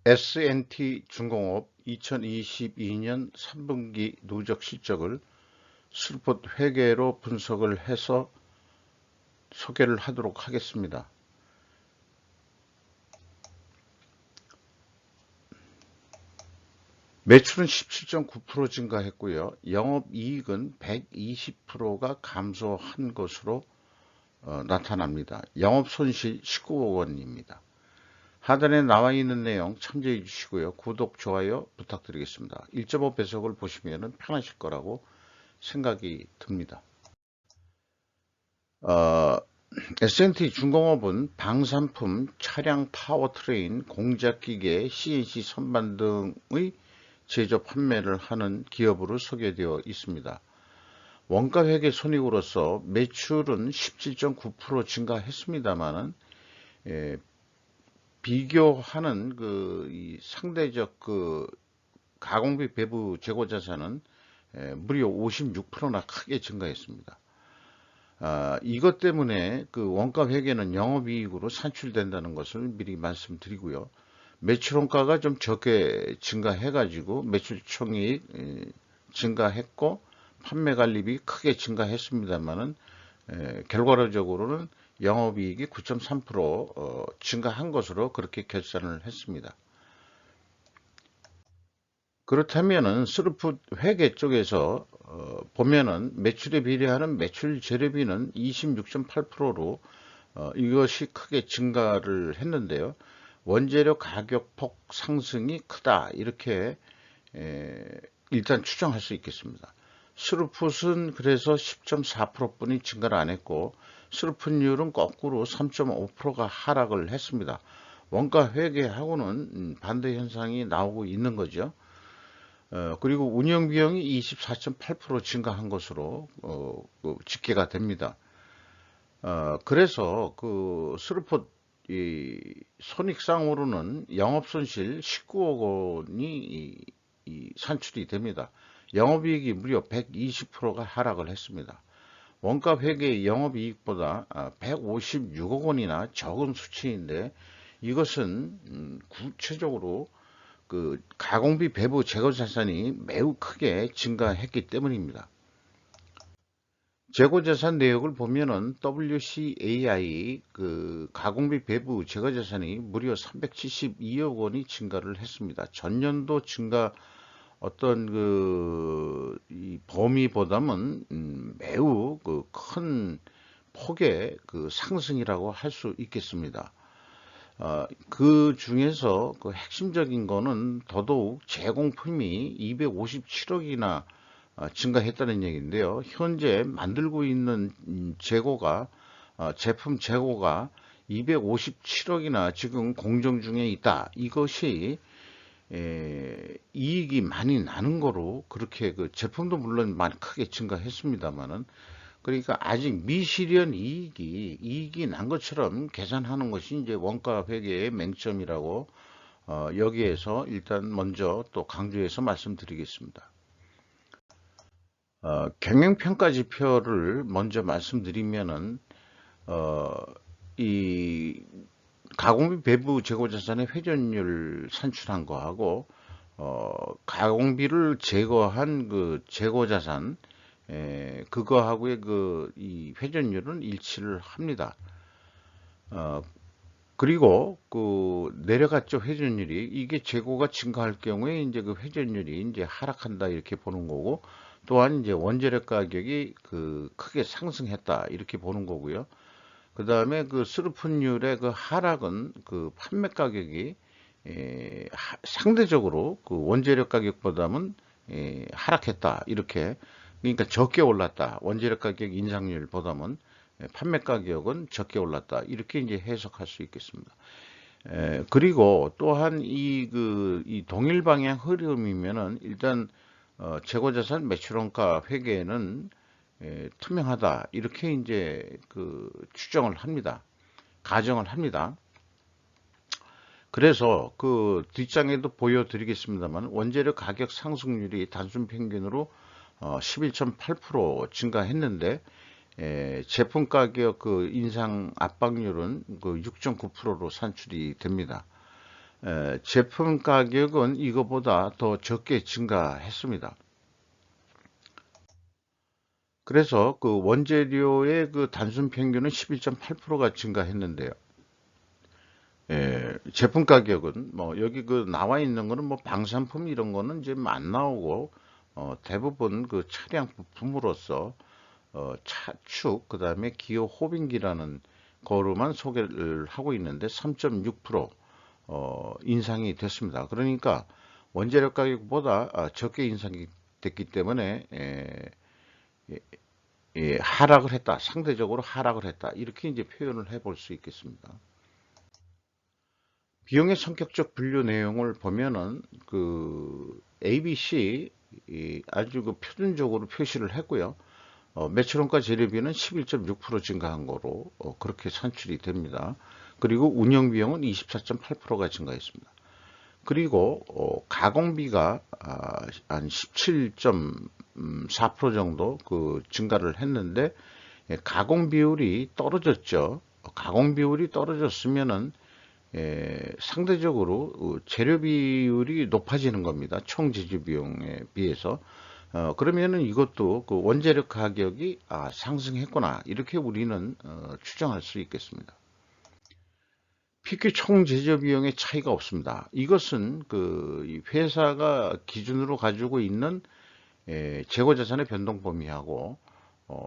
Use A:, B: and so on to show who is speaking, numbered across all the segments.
A: S&T중공업 2022년 3분기 누적 실적을 슬롯 회계로 분석을 해서 소개를 하도록 하겠습니다. 매출은 17.9% 증가했고요. 영업이익은 120%가 감소한 것으로 나타납니다. 영업손실 19억 원입니다. 하단에 나와 있는 내용 참조해 주시고요. 구독, 좋아요 부탁드리겠습니다. 1.5배속을 보시면 편하실 거라고 생각이 듭니다. S&T중공업은 방산품, 차량 파워트레인, 공작기계, CNC 선반 등의 제조 판매를 하는 기업으로 소개되어 있습니다. 원가회계 손익으로서 매출은 17.9% 증가했습니다만은 비교하는 이 상대적 가공비 배부 재고 자산은 무려 56%나 크게 증가했습니다. 이것 때문에 원가 회계는 영업이익으로 산출된다는 것을 미리 말씀드리고요. 매출원가가 좀 적게 증가해가지고 매출총이익 증가했고 판매관리비 크게 증가했습니다만은 결과적으로는 영업이익이 9.3% 증가한 것으로 그렇게 결산을 했습니다. 그렇다면은 슬롯 회계 쪽에서 보면은 매출에 비례하는 매출 재료비는 26.8%로 이것이 크게 증가를 했는데요. 원재료 가격 폭 상승이 크다 이렇게 일단 추정할 수 있겠습니다. 슬롯은 그래서 10.4%뿐이 증가를 안 했고 슬롯율은 거꾸로 3.5%가 하락을 했습니다. 원가 회계하고는 반대 현상이 나오고 있는 거죠. 그리고 운영 비용이 24.8% 증가한 것으로 집계가 됩니다. 그래서 슬롯 손익상으로는 영업손실 19억 원이 산출이 됩니다. 영업이익이 무려 120%가 하락을 했습니다. 원가 회계 영업이익보다 156억 원이나 적은 수치인데 이것은 구체적으로 가공비 배부 재고 자산이 매우 크게 증가했기 때문입니다. 재고 자산 내역을 보면은 WCAI 가공비 배부 재고 자산이 무려 372억 원이 증가를 했습니다. 전년도 증가 어떤 이 범위보다는 매우 큰 폭의 상승이라고 할 수 있겠습니다. 그 중에서 핵심적인 거는 더더욱 제공품이 257억이나 증가했다는 얘기인데요. 현재 만들고 있는 제품 재고가 257억이나 지금 공정 중에 있다. 이것이 이익이 많이 나는 거로 그렇게 제품도 물론 많이 크게 증가했습니다만은 그러니까 아직 미실현 이익이 난 것처럼 계산하는 것이 이제 원가 회계의 맹점이라고 여기에서 일단 먼저 또 강조해서 말씀드리겠습니다. 경영평가 지표를 먼저 말씀드리면은 이 가공비 배부 재고자산의 회전율 산출한 거하고 가공비를 제거한 재고자산 그거하고의 이 회전율은 일치를 합니다. 그리고 내려갔죠. 회전율이 이게 재고가 증가할 경우에 이제 회전율이 이제 하락한다 이렇게 보는 거고 또한 이제 원재료 가격이 크게 상승했다 이렇게 보는 거고요. 그 다음에 슬롯율의 하락은 판매 가격이 상대적으로 원재료 가격보다는 하락했다 이렇게 그러니까 적게 올랐다 원재료 가격 인상률보다는 판매 가격은 적게 올랐다 이렇게 이제 해석할 수 있겠습니다. 그리고 또한 이 동일 방향 흐름이면은 일단 재고자산 매출원가 회계는 투명하다 이렇게 이제 추정을 합니다. 가정을 합니다. 그래서 뒷장에도 보여드리겠습니다만 원재료 가격 상승률이 단순 평균으로 11.8% 증가했는데 제품 가격 인상 압박률은 6.9%로 산출이 됩니다. 제품 가격은 이거보다 더 적게 증가했습니다. 그래서 그 원재료의 그 단순 평균은 11.8%가 증가했는데요. 제품 가격은 뭐 여기 그 나와 있는 거는 뭐 방산품 이런 거는 이제 안 나오고 대부분 그 차량 부품으로서 차축 그다음에 기어 호빙기라는 거로만 소개를 하고 있는데 3.6% 인상이 됐습니다. 그러니까 원재료 가격보다 적게 인상이 됐기 때문에 하락을 했다. 상대적으로 하락을 했다. 이렇게 이제 표현을 해볼 수 있겠습니다. 비용의 성격적 분류 내용을 보면은 그 ABC 아주 그 표준적으로 표시를 했고요. 매출원가 재료비는 11.6% 증가한 거로 그렇게 산출이 됩니다. 그리고 운영비용은 24.8%가 증가했습니다. 그리고 가공비가 한 17.4% 정도 그 증가를 했는데 가공 비율이 떨어졌죠. 가공 비율이 떨어졌으면은 상대적으로 재료 비율이 높아지는 겁니다. 총 제조 비용에 비해서. 그러면은 이것도 그 원재료 가격이 상승했구나. 이렇게 우리는 추정할 수 있겠습니다. PQ 총 제조 비용의 차이가 없습니다. 이것은 그 회사가 기준으로 가지고 있는 재고 자산의 변동 범위하고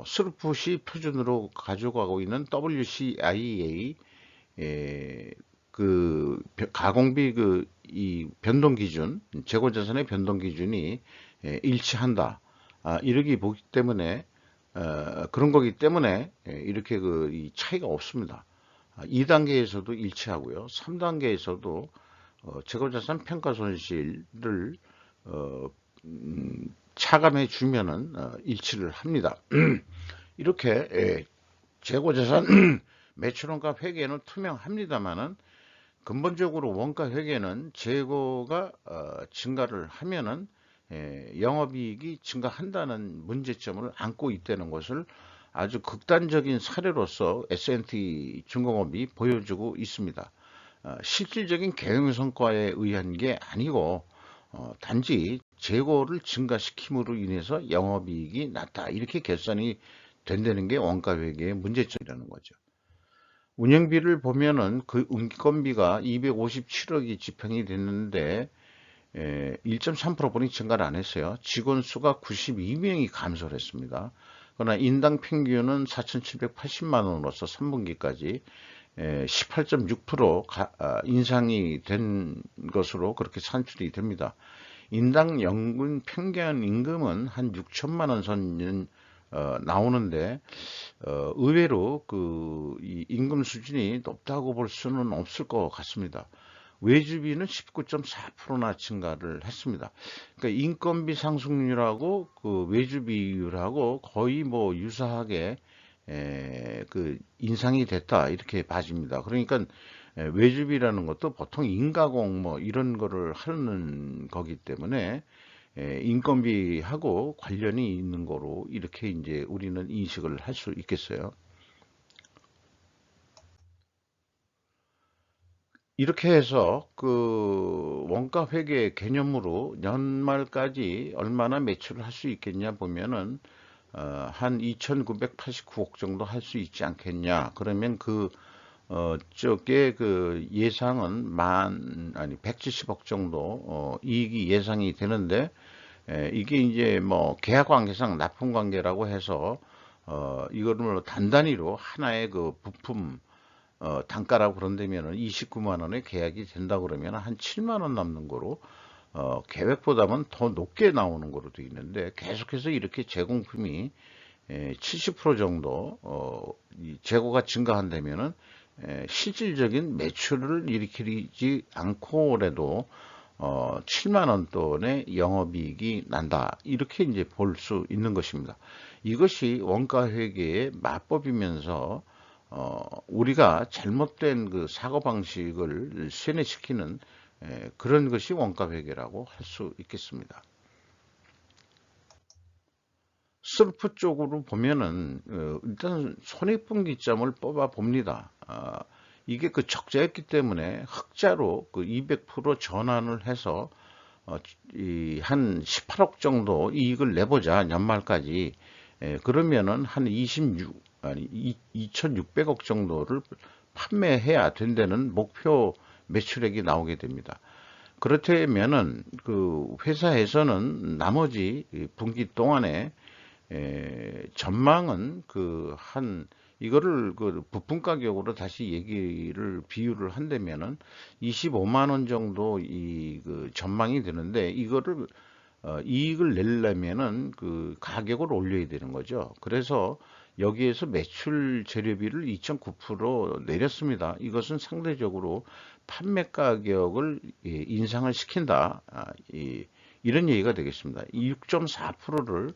A: 스루풋이 표준으로 가지고 있는 WCIA 그 가공비 그 이 변동 기준, 재고 자산의 변동 기준이 일치한다. 이러기 보기 때문에 그런 거기 때문에 이렇게 그 이 차이가 없습니다. 2단계에서도 일치하고요. 3단계에서도 재고 자산 평가 손실을 어, 차감해 주면은 일치를 합니다. 이렇게 재고 자산 매출원가 회계는 투명합니다만은 근본적으로 원가 회계는 재고가 증가를 하면은 영업이익이 증가한다는 문제점을 안고 있다는 것을 아주 극단적인 사례로서 S&T 중공업이 보여주고 있습니다. 실질적인 경영 성과에 의한 게 아니고 단지 재고를 증가시킴으로 인해서 영업이익이 낮다 이렇게 결산이 된다는 게 원가 회계의 문제점이라는 거죠. 운영비를 보면은 그 운건비가 257억이 집행이 됐는데 1.3%뿐이 증가를 안 했어요. 직원 수가 92명이 감소를 했습니다. 그러나 인당 평균은 4,780만 원으로서 3분기까지 18.6% 인상이 된 것으로 그렇게 산출이 됩니다. 인당 연금 평균 임금은 한 6천만 원 선 나오는데 의외로 이 임금 수준이 높다고 볼 수는 없을 것 같습니다. 외주비는 19.4%나 증가를 했습니다. 그러니까 인건비 상승률하고 그 외주비율하고 거의 뭐 유사하게 그 인상이 됐다 이렇게 봐집니다. 그러니까 외주비라는 것도 보통 인가공 뭐 이런 거를 하는 거기 때문에 인건비하고 관련이 있는 거로 이렇게 이제 우리는 인식을 할 수 있겠어요. 이렇게 해서 그 원가 회계 개념으로 연말까지 얼마나 매출을 할 수 있겠냐 보면은 한 2,989억 정도 할 수 있지 않겠냐. 그러면 그 저게 그 예상은 170억 정도 이익이 예상이 되는데 이게 이제 뭐 계약 관계상 납품 관계라고 해서 이거를 단단히로 하나의 그 부품 단가라고 그런다면은 29만 원에 계약이 된다 그러면 한 7만 원 남는 거로 계획보다는 더 높게 나오는 거로 되어 있는데 계속해서 이렇게 제공품이 70% 정도 이 재고가 증가한다면은 실질적인 매출을 일으키지 않고라도 7만 원 돈의 영업이익이 난다. 이렇게 이제 볼 수 있는 것입니다. 이것이 원가 회계의 마법이면서 우리가 잘못된 그 사고 방식을 세뇌시키는 그런 것이 원가 회계라고 할 수 있겠습니다. 슬프 쪽으로 보면은 일단 손익분기점을 뽑아 봅니다. 이게 그 적자였기 때문에 흑자로 그 200% 전환을 해서 한 18억 정도 이익을 내보자 연말까지. 그러면은 한 2,600억 정도를 판매해야 된다는 목표 매출액이 나오게 됩니다. 그렇다면은 그 회사에서는 나머지 분기 동안에 전망은 이거를 그 부품 가격으로 다시 비유를 한다면은 25만 원 정도 그 전망이 되는데, 이거를 이익을 내려면은 그 가격을 올려야 되는 거죠. 그래서 여기에서 매출 재료비를 2.9% 내렸습니다. 이것은 상대적으로 판매 가격을 인상을 시킨다. 이런 얘기가 되겠습니다. 6.4%를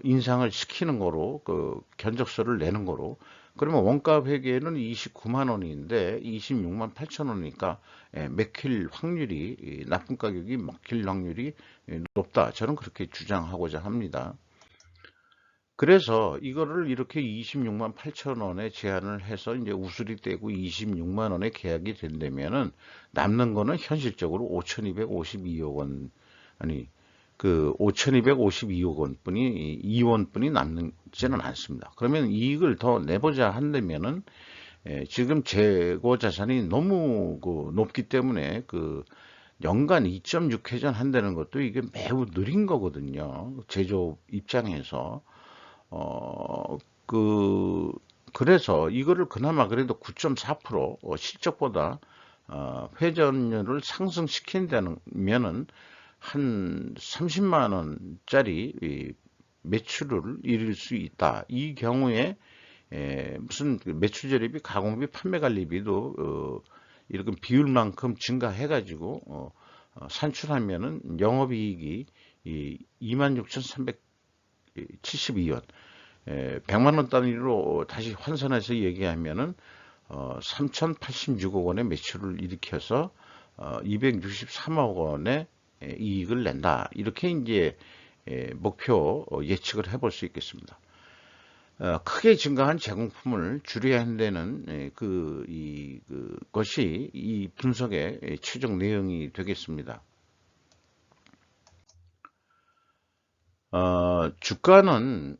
A: 인상을 시키는 거로, 그 견적서를 내는 거로. 그러면 원가 회계는 29만 원인데 26만 8천 원이니까 먹힐 확률이, 납품 가격이 먹힐 확률이 높다. 저는 그렇게 주장하고자 합니다. 그래서 이거를 이렇게 26만 8천 원에 제한을 해서 이제 우수리 떼고 26만 원에 계약이 된다면은 남는 거는 현실적으로 5,252억 원, 아니 그 5,252억 원뿐이, 2원뿐이 남지는 않습니다. 그러면 이익을 더 내보자 한다면은 지금 재고 자산이 너무 높기 때문에 연간 2.6 회전 한다는 것도 이게 매우 느린 거거든요. 제조업 입장에서. 어, 그, 그래서 이거를 그나마 그래도 9.4% 실적보다 회전율을 상승시킨다면은 한 30만 원짜리 매출을 이룰 수 있다. 이 경우에 무슨 매출 재료비, 가공비, 판매 관리비도 이렇게 비율만큼 증가해가지고 산출하면은 영업이익이 26,372원, 100만 원 단위로 다시 환산해서 얘기하면은 3,086억 원의 매출을 일으켜서 263억 원의 이익을 낸다. 이렇게 이제 목표 예측을 해볼 수 있겠습니다. 크게 증가한 제공품을 줄여야 한다는 그것이 이 분석의 최종 내용이 되겠습니다. 주가는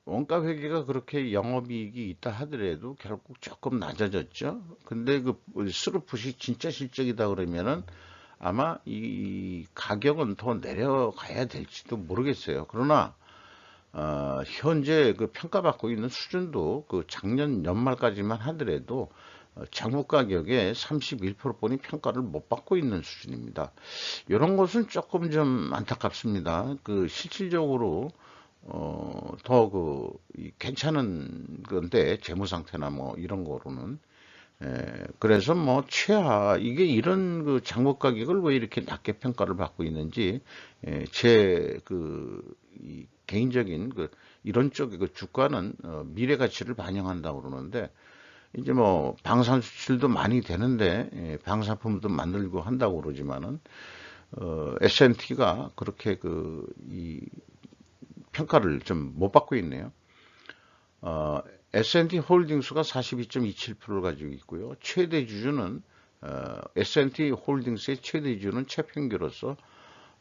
A: 원가 회계가 그렇게 영업이익이 있다 하더라도 결국 조금 낮아졌죠. 근데 그 스루풋이 진짜 실적이다 그러면은 아마 이 가격은 더 내려가야 될지도 모르겠어요. 그러나 현재 그 평가받고 있는 수준도 그 작년 연말까지만 하더라도 장부 가격의 31%뿐이 평가를 못 받고 있는 수준입니다. 이런 것은 조금 좀 안타깝습니다. 그 실질적으로 더 괜찮은 건데, 재무 상태나 뭐 이런 거로는. 그래서 뭐 최하 이게 이런 그 장부 가격을 왜 이렇게 낮게 평가를 받고 있는지, 이 개인적인 이런 쪽의 그 주가는 미래 가치를 반영한다고 그러는데, 이제 뭐 방산 수출도 많이 되는데 방산품도 만들고 한다고 그러지만은 S&T가 그렇게 이 평가를 좀 못 받고 있네요. S&T 홀딩스가 42.27%를 가지고 있고요. 최대 주주는 S&T 홀딩스의 최대 주주는 채평기로서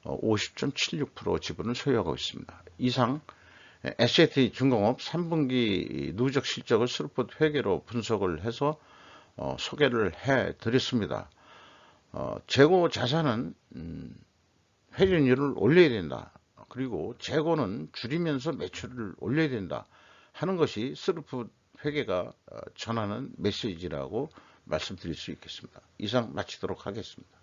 A: 50.76% 지분을 소유하고 있습니다. 이상 S&T 중공업 3분기 누적 실적을 스루풋 회계로 분석을 해서 소개를 해 드렸습니다. 재고 자산은 회전율을 올려야 된다. 그리고 재고는 줄이면서 매출을 올려야 된다 하는 것이 스루풋 회계가 전하는 메시지라고 말씀드릴 수 있겠습니다. 이상 마치도록 하겠습니다.